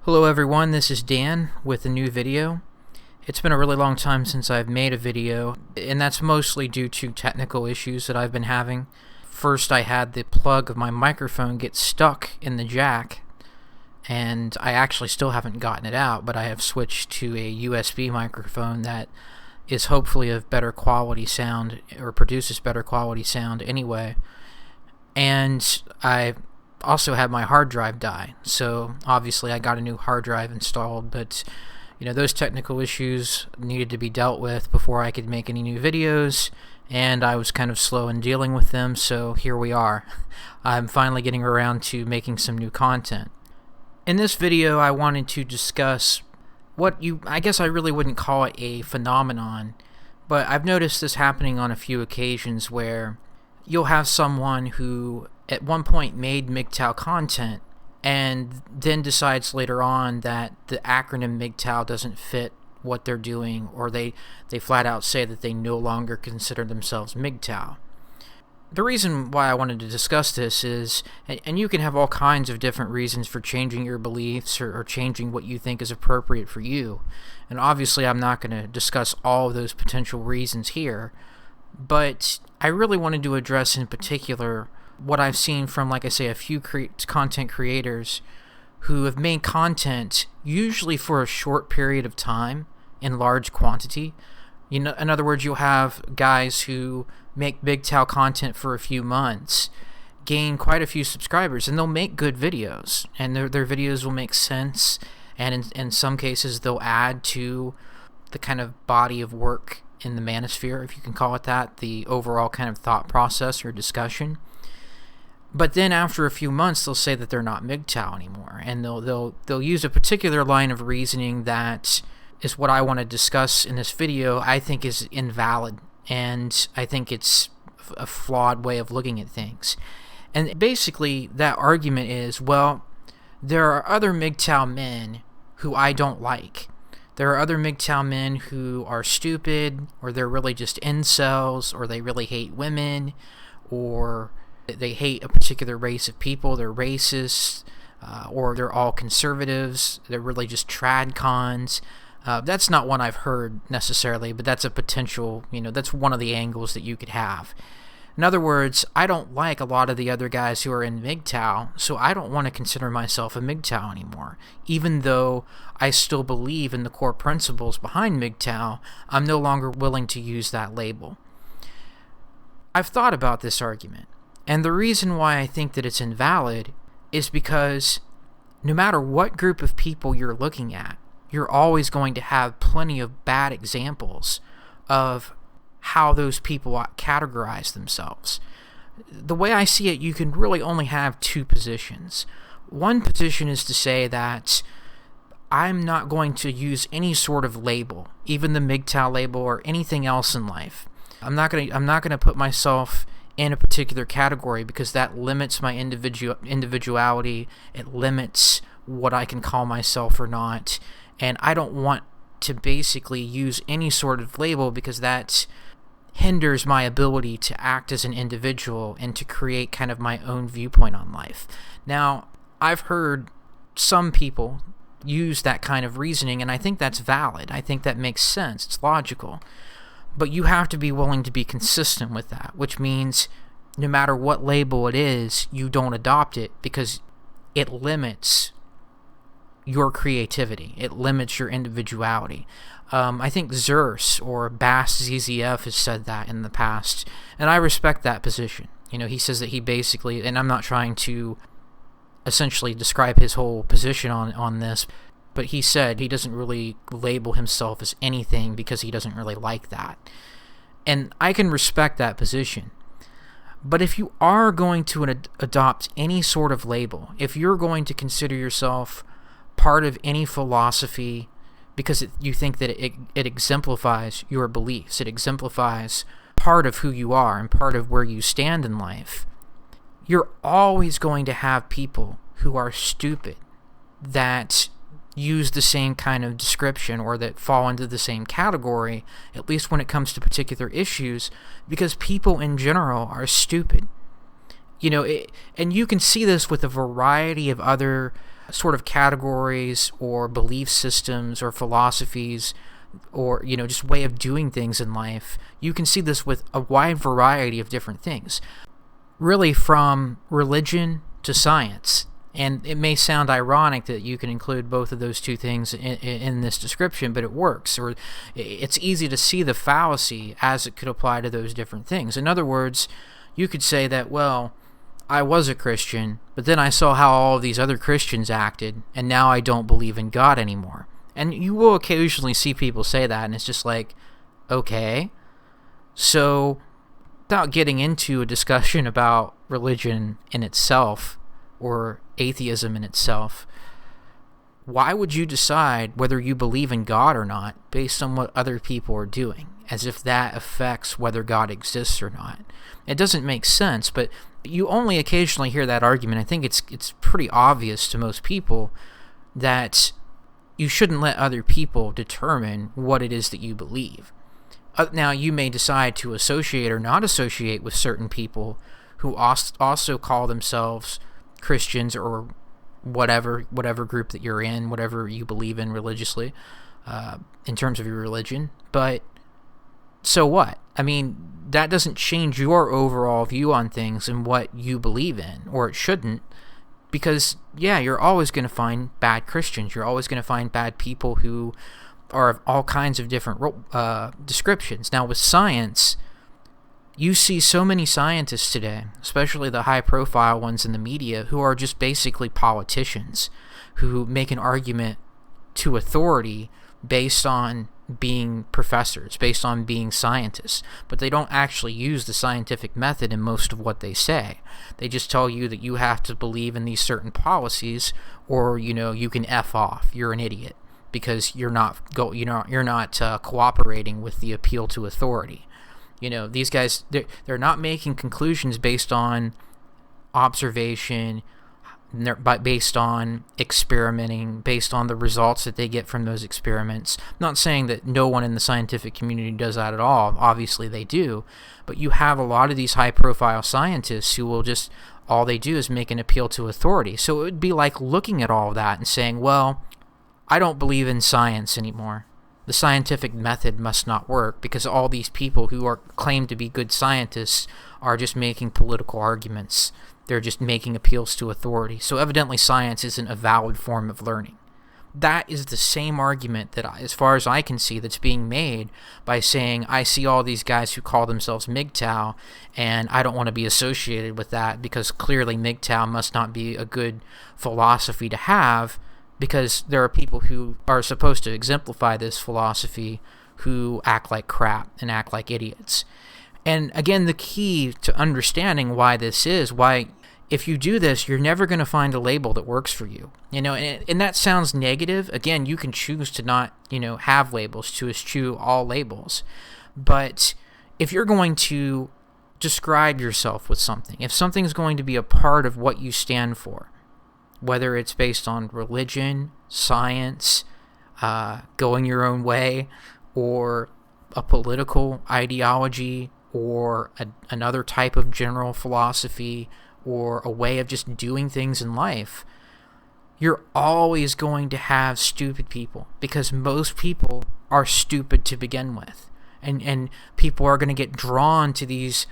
Hello everyone, this is Dan with a new video. It's been a really long time since I've made a video, and that's mostly due to technical issues that I've been having. First, I had the plug of my microphone get stuck in the jack, and I actually still haven't gotten it out, but I have switched to a USB microphone that is hopefully of better quality sound, or produces better quality sound anyway. And I also had my hard drive die, so obviously I got a new hard drive installed, but those technical issues needed to be dealt with before I could make any new videos, and I was kind of slow in dealing with them, so here we are. I'm finally getting around to making some new content. In this video, I wanted to discuss I guess I really wouldn't call it a phenomenon, but I've noticed this happening on a few occasions where you'll have someone who at one point made MGTOW content and then decides later on that the acronym MGTOW doesn't fit what they're doing, or they flat out say that they no longer consider themselves MGTOW. The reason why I wanted to discuss this is, and you can have all kinds of different reasons for changing your beliefs or changing what you think is appropriate for you, and obviously I'm not going to discuss all of those potential reasons here, but I really wanted to address in particular what I've seen from, like I say, a few content creators who have made content usually for a short period of time in large quantity. In other words, you'll have guys who make MGTOW content for a few months, gain quite a few subscribers, and they'll make good videos, and their videos will make sense, and in some cases they'll add to the kind of body of work in the manosphere, if you can call it that, the overall kind of thought process or discussion. But then after a few months, they'll say that they're not MGTOW anymore, and they'll use a particular line of reasoning that is what I want to discuss in this video. I think is invalid, and I think it's a flawed way of looking at things. And basically, that argument is, well, there are other MGTOW men who I don't like. There are other MGTOW men who are stupid, or they're really just incels, or they really hate women, or they hate a particular race of people, they're racist, or they're all conservatives, they're really just trad cons. That's not one I've heard necessarily, but that's a potential, that's one of the angles that you could have. In other words, I don't like a lot of the other guys who are in MGTOW, so I don't want to consider myself a MGTOW anymore. Even though I still believe in the core principles behind MGTOW, I'm no longer willing to use that label. I've thought about this argument, and the reason why I think that it's invalid is because no matter what group of people you're looking at, you're always going to have plenty of bad examples of how those people categorize themselves. The way I see it, you can really only have two positions. One position is to say that I'm not going to use any sort of label, even the MGTOW label or anything else in life. I'm not going to put myself in a particular category because that limits my individuality. It limits what I can call myself or not. And I don't want to basically use any sort of label because that hinders my ability to act as an individual and to create kind of my own viewpoint on life. Now, I've heard some people use that kind of reasoning, and I think that's valid. I think that makes sense. It's logical. But you have to be willing to be consistent with that, which means no matter what label it is, you don't adopt it because it limits your creativity. It limits your individuality. I think Zers or Bass ZZF has said that in the past, and I respect that position. He says that he basically, and I'm not trying to essentially describe his whole position on this, but he said he doesn't really label himself as anything because he doesn't really like that. And I can respect that position. But if you are going to adopt any sort of label, if you're going to consider yourself part of any philosophy because you think that it exemplifies your beliefs, it exemplifies part of who you are and part of where you stand in life, you're always going to have people who are stupid that use the same kind of description or that fall into the same category, at least when it comes to particular issues, because people in general are stupid. And you can see this with a variety of other sort of categories or belief systems or philosophies or, just way of doing things in life. You can see this with a wide variety of different things, really from religion to science. And it may sound ironic that you can include both of those two things in this description, but it works. Or it's easy to see the fallacy as it could apply to those different things. In other words, you could say that, well, I was a Christian, but then I saw how all of these other Christians acted, and now I don't believe in God anymore. And you will occasionally see people say that, and it's just like, okay. So, without getting into a discussion about religion in itself, or atheism in itself, why would you decide whether you believe in God or not based on what other people are doing, as if that affects whether God exists or not? It doesn't make sense, but you only occasionally hear that argument. I think it's pretty obvious to most people that you shouldn't let other people determine what it is that you believe. Now, you may decide to associate or not associate with certain people who also call themselves Christians or whatever group that you're in, whatever you believe in religiously, in terms of your religion. But so what? I mean, that doesn't change your overall view on things and what you believe in, or it shouldn't, because, yeah, you're always going to find bad Christians. You're always going to find bad people who are of all kinds of different descriptions. Now, with science, you see so many scientists today, especially the high-profile ones in the media, who are just basically politicians who make an argument to authority based on being professors, based on being scientists, but they don't actually use the scientific method in most of what they say. They just tell you that you have to believe in these certain policies, or you can F off. You're an idiot because you're not cooperating with the appeal to authority. These guys, they're not making conclusions based on observation, based on experimenting, based on the results that they get from those experiments. I'm not saying that no one in the scientific community does that at all. Obviously they do. But you have a lot of these high-profile scientists who will just, all they do is make an appeal to authority. So it would be like looking at all of that and saying, well, I don't believe in science anymore. The scientific method must not work because all these people who are claimed to be good scientists are just making political arguments. They're just making appeals to authority. So evidently science isn't a valid form of learning. That is the same argument that, as far as I can see, that's being made by saying, I see all these guys who call themselves MGTOW, and I don't want to be associated with that because clearly MGTOW must not be a good philosophy to have, because there are people who are supposed to exemplify this philosophy who act like crap and act like idiots. And again, the key to understanding why this is, why if you do this, you're never going to find a label that works for you. And that sounds negative. Again, you can choose to not, have labels, to eschew all labels. But if you're going to describe yourself with something, if something's going to be a part of what you stand for, whether it's based on religion, science, going your own way, or a political ideology, or another type of general philosophy, or a way of just doing things in life, you're always going to have stupid people, because most people are stupid to begin with. And people are going to get drawn to these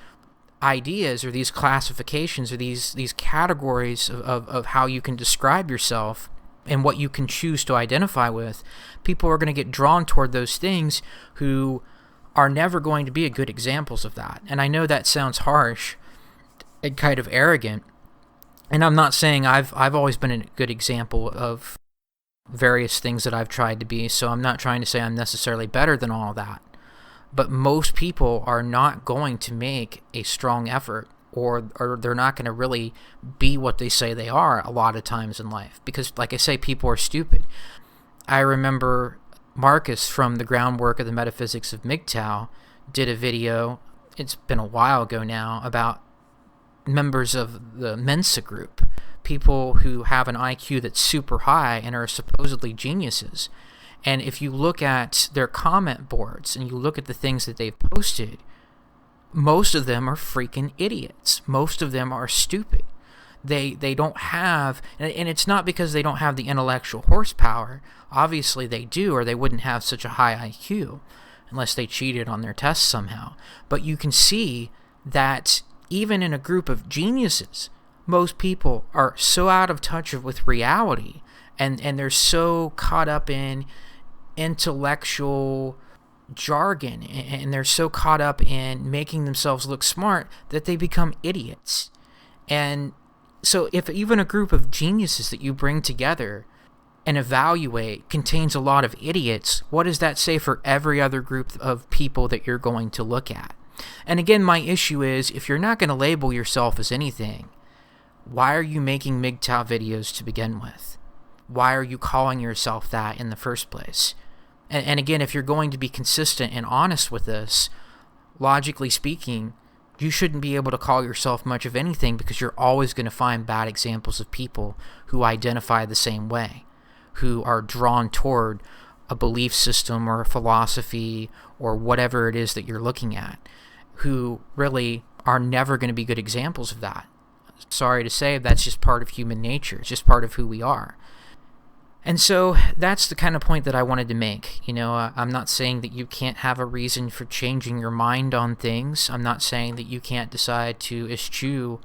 ideas or these classifications or these categories of how you can describe yourself and what you can choose to identify with. People are going to get drawn toward those things who are never going to be good examples of that. And I know that sounds harsh and kind of arrogant, and I'm not saying I've always been a good example of various things that I've tried to be, so I'm not trying to say I'm necessarily better than all of that. But most people are not going to make a strong effort, or they're not going to really be what they say they are a lot of times in life, because, like I say, people are stupid. I remember Marcus from the Groundwork of the Metaphysics of MGTOW did a video, it's been a while ago now, about members of the Mensa group, people who have an IQ that's super high and are supposedly geniuses. And if you look at their comment boards and you look at the things that they've posted, most of them are freaking idiots. Most of them are stupid. They don't have, and it's not because they don't have the intellectual horsepower. Obviously they do, or they wouldn't have such a high IQ unless they cheated on their tests somehow. But you can see that even in a group of geniuses, most people are so out of touch with reality, and they're so caught up in intellectual jargon, and they're so caught up in making themselves look smart that they become idiots. And so if even a group of geniuses that you bring together and evaluate contains a lot of idiots, what does that say for every other group of people that you're going to look at? And again, my issue is, if you're not going to label yourself as anything, why are you making MGTOW videos to begin with? Why are you calling yourself that in the first place? And again, if you're going to be consistent and honest with this, logically speaking, you shouldn't be able to call yourself much of anything, because you're always going to find bad examples of people who identify the same way, who are drawn toward a belief system or a philosophy or whatever it is that you're looking at, who really are never going to be good examples of that. Sorry to say, that's just part of human nature. It's just part of who we are. And so that's the kind of point that I wanted to make. I'm not saying that you can't have a reason for changing your mind on things. I'm not saying that you can't decide to eschew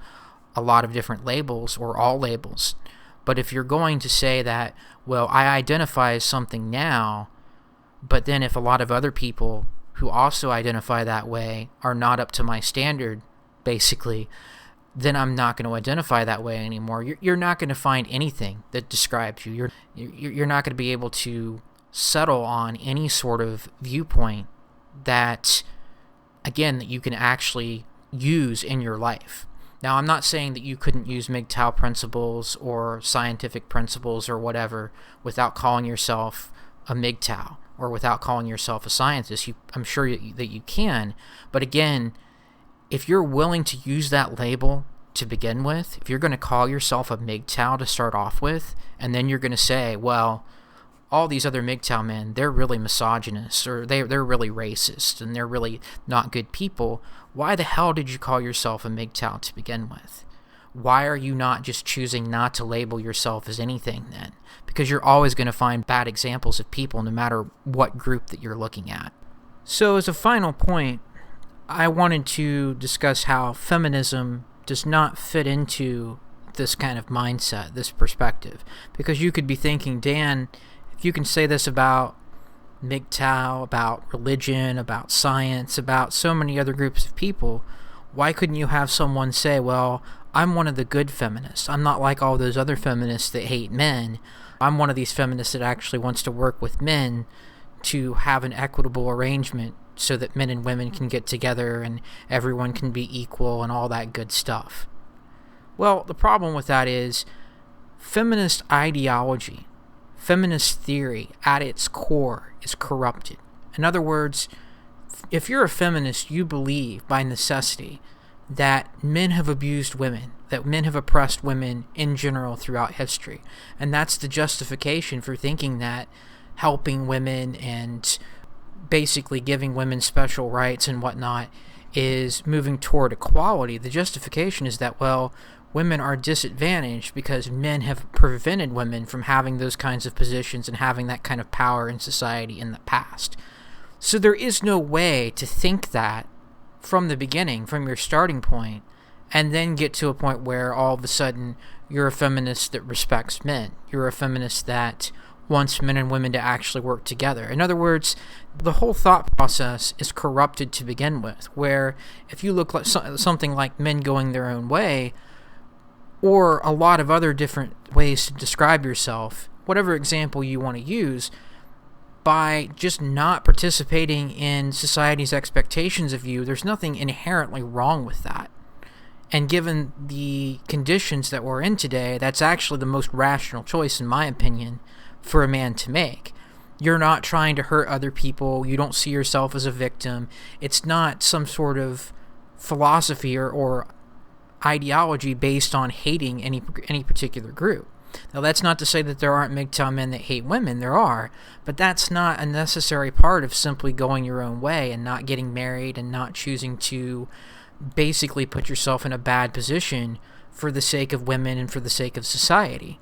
a lot of different labels or all labels. But if you're going to say that, well, I identify as something now, but then if a lot of other people who also identify that way are not up to my standard, basically, then I'm not going to identify that way anymore. You're not going to find anything that describes you. You're not going to be able to settle on any sort of viewpoint that, again, that you can actually use in your life. Now, I'm not saying that you couldn't use MGTOW principles or scientific principles or whatever without calling yourself a MGTOW or without calling yourself a scientist. I'm sure that you can, but again, if you're willing to use that label to begin with, if you're going to call yourself a MGTOW to start off with, and then you're going to say, well, all these other MGTOW men, they're really misogynist, or they're really racist, and they're really not good people, why the hell did you call yourself a MGTOW to begin with? Why are you not just choosing not to label yourself as anything then? Because you're always going to find bad examples of people no matter what group that you're looking at. So as a final point, I wanted to discuss how feminism does not fit into this kind of mindset, this perspective. Because you could be thinking, Dan, if you can say this about MGTOW, about religion, about science, about so many other groups of people, why couldn't you have someone say, well, I'm one of the good feminists. I'm not like all those other feminists that hate men. I'm one of these feminists that actually wants to work with men to have an equitable arrangement so that men and women can get together and everyone can be equal and all that good stuff. Well, the problem with that is feminist ideology, feminist theory at its core is corrupted. In other words, if you're a feminist, you believe by necessity that men have abused women, that men have oppressed women in general throughout history. And that's the justification for thinking that helping women and basically giving women special rights and whatnot is moving toward equality. The justification is that, well, women are disadvantaged because men have prevented women from having those kinds of positions and having that kind of power in society in the past. So there is no way to think that from the beginning, from your starting point, and then get to a point where all of a sudden you're a feminist that respects men. You're a feminist that wants men and women to actually work together. In other words, the whole thought process is corrupted to begin with, where if you look like something like men going their own way, or a lot of other different ways to describe yourself, whatever example you want to use, by just not participating in society's expectations of you, there's nothing inherently wrong with that. And given the conditions that we're in today, that's actually the most rational choice, in my opinion, for a man to make. You're not trying to hurt other people. You don't see yourself as a victim. It's not some sort of philosophy or ideology based on hating any particular group. Now, that's not to say that there aren't MGTOW men that hate women. There are. But that's not a necessary part of simply going your own way and not getting married and not choosing to basically put yourself in a bad position for the sake of women and for the sake of society.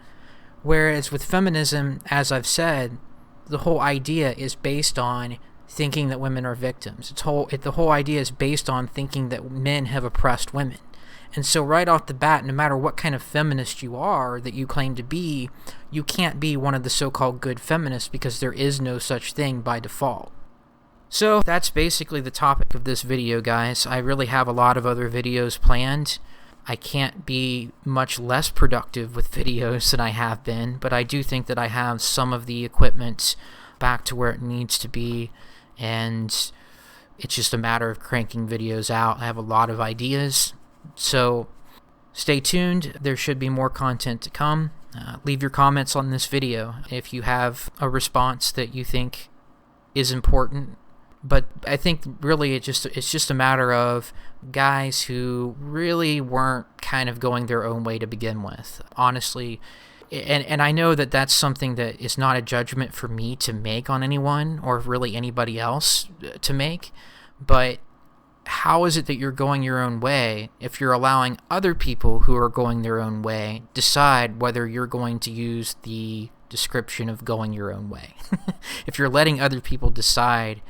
Whereas with feminism, as I've said, the whole idea is based on thinking that women are victims. The whole idea is based on thinking that men have oppressed women. And so right off the bat, no matter what kind of feminist you are that you claim to be, you can't be one of the so-called good feminists because there is no such thing by default. So that's basically the topic of this video, guys. I really have a lot of other videos planned. I can't be much less productive with videos than I have been, but I do think that I have some of the equipment back to where it needs to be, and it's just a matter of cranking videos out. I have a lot of ideas, so stay tuned. There should be more content to come. Leave your comments on this video if you have a response that you think is important. But I think really it's just a matter of guys who really weren't kind of going their own way to begin with, honestly. And I know that that's something that is not a judgment for me to make on anyone or really anybody else to make. But how is it that you're going your own way if you're allowing other people who are going their own way decide whether you're going to use the description of going your own way? If you're letting other people decide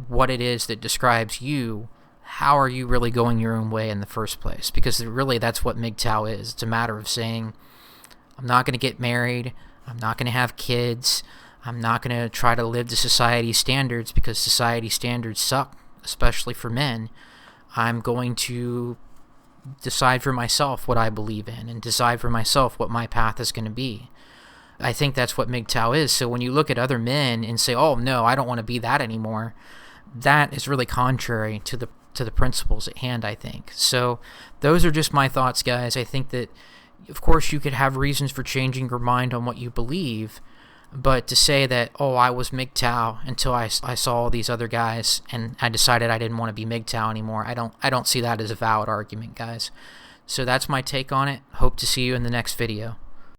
what it is that describes you, how are you really going your own way in the first place? Because really that's what MGTOW is. It's a matter of saying, I'm not going to get married, I'm not going to have kids, I'm not going to try to live to society's standards because society standards suck, especially for men. I'm going to decide for myself what I believe in and decide for myself what my path is going to be. I think that's what MGTOW is. So when you look at other men and say, oh no, I don't want to be that anymore, that is really contrary to the principles at hand, I think. So those are just my thoughts, guys. I think that, of course, you could have reasons for changing your mind on what you believe, but to say that, oh, I was MGTOW until I saw all these other guys and I decided I didn't want to be MGTOW anymore, I don't see that as a valid argument, guys. So that's my take on it. Hope to see you in the next video.